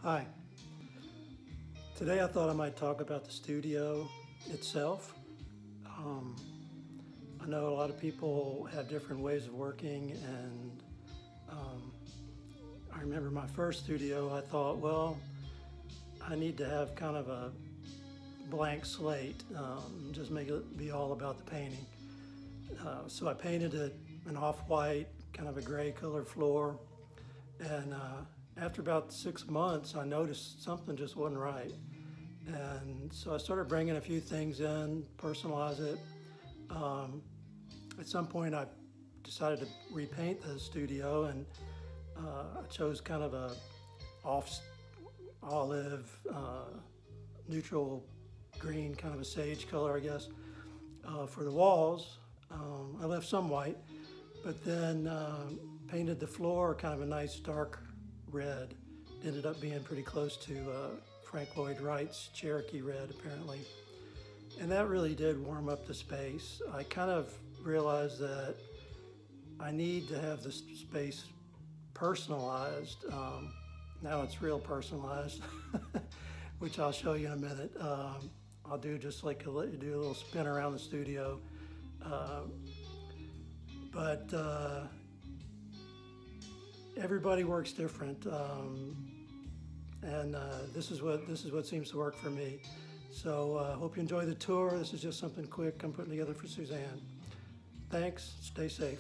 Hi. Today I thought I might talk about the studio itself. Um, I know a lot of people have different ways of working, and I remember my first studio, I thought, well, I need to have kind of a blank slate, just make it be all about the painting. So I painted it an off-white, kind of a gray colored floor, and after about 6 months, I noticed something just wasn't right. And so I started bringing a few things in, personalize it. At some point, I decided to repaint the studio, and I chose kind of a off olive, neutral green, kind of a sage color, I guess. For the walls, I left some white, but then painted the floor kind of a nice dark red. Ended up being pretty close to Frank Lloyd Wright's Cherokee red, apparently. And that really did warm up the space. I kind of realized that I need to have this space personalized. Now it's real personalized, which I'll show you in a minute. I'll do just like let you do a little spin around the studio. But everybody works different, and this is what seems to work for me. So hope you enjoy the tour. This is just something quick I'm putting together for Suzanne. Thanks. Stay safe.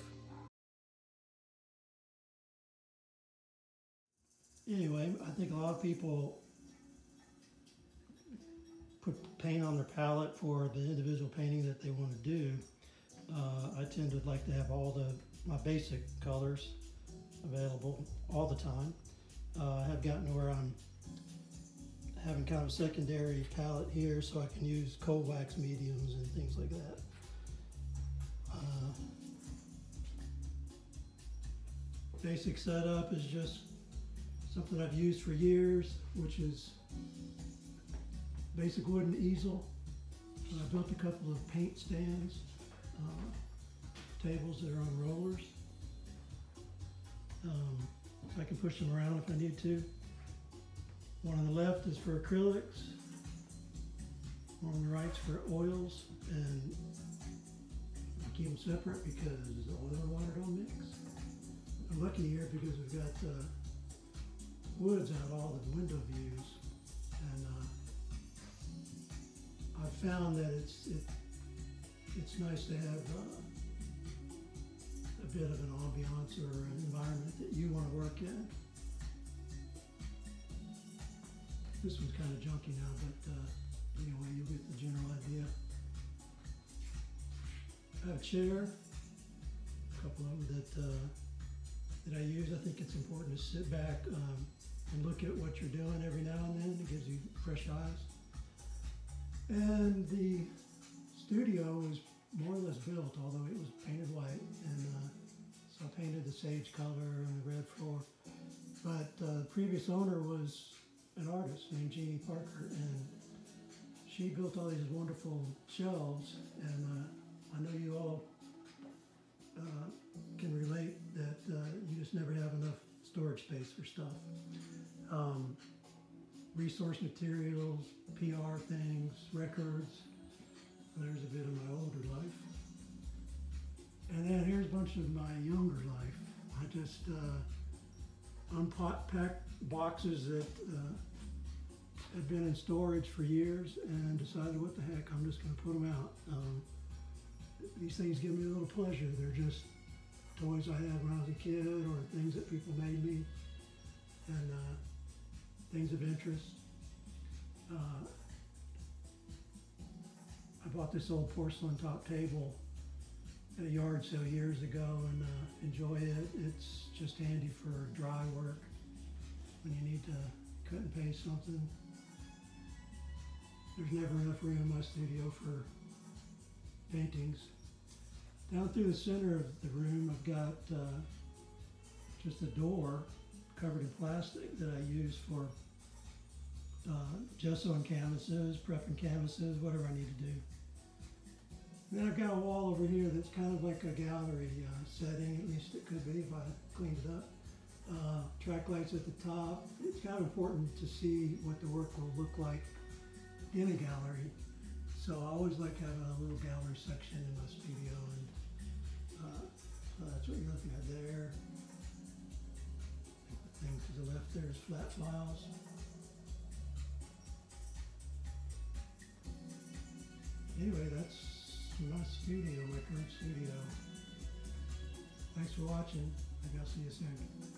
Anyway, I think a lot of people put paint on their palette for the individual painting that they want to do. I tend to like to have all my basic colors available all the time. I have gotten to where I'm having kind of a secondary palette here so I can use cold wax mediums and things like that. Basic setup is just something I've used for years, which is basic wooden easel. I built a couple of paint stands, tables that are on rollers. I can push them around if I need to. One on the left is for acrylics, one on the right is for oils, and I keep them separate because the oil and water don't mix. I'm lucky here because we've got woods out all the window views, and I've found that it's nice to have a bit of an ambiance or an environment that you want to work in. This one's kind of junky now, but anyway, you'll get the general idea. I have a chair, a couple of them that I use. I think it's important to sit back and look at what you're doing every now and then. It gives you fresh eyes. And the studio was more or less built, although it was painted white, and so I painted the sage color and the red floor. But the previous owner was an artist named Jeannie Parker, and she built all these wonderful shelves, and I know you all can relate that you just never have enough storage space for stuff. Resource materials, PR things, records. There's a bit of my older life. And then here's a bunch of my younger life. I just unpacked boxes that had been in storage for years and decided, what the heck, I'm just going to put them out. These things give me a little pleasure. They're just toys I had when I was a kid, or things that people made me, and things of interest. I bought this old porcelain top table at a yard sale years ago, and enjoy it. It's just handy for dry work when you need to cut and paste something. There's never enough room in my studio for paintings. Down through the center of the room, I've got just a door covered in plastic that I use for gesso and canvases, prepping canvases, whatever I need to do. And then I've got a wall over here that's kind of like a gallery setting, at least it could be if I cleaned it up. track lights at the top. It's kind of important to see what the work will look like in a gallery. So I always like having a little gallery section in my studio, and so that's what you're looking at there. The thing to the left there is flat files. Anyway, that's my studio, my current studio. Thanks for watching. Maybe I'll see you soon.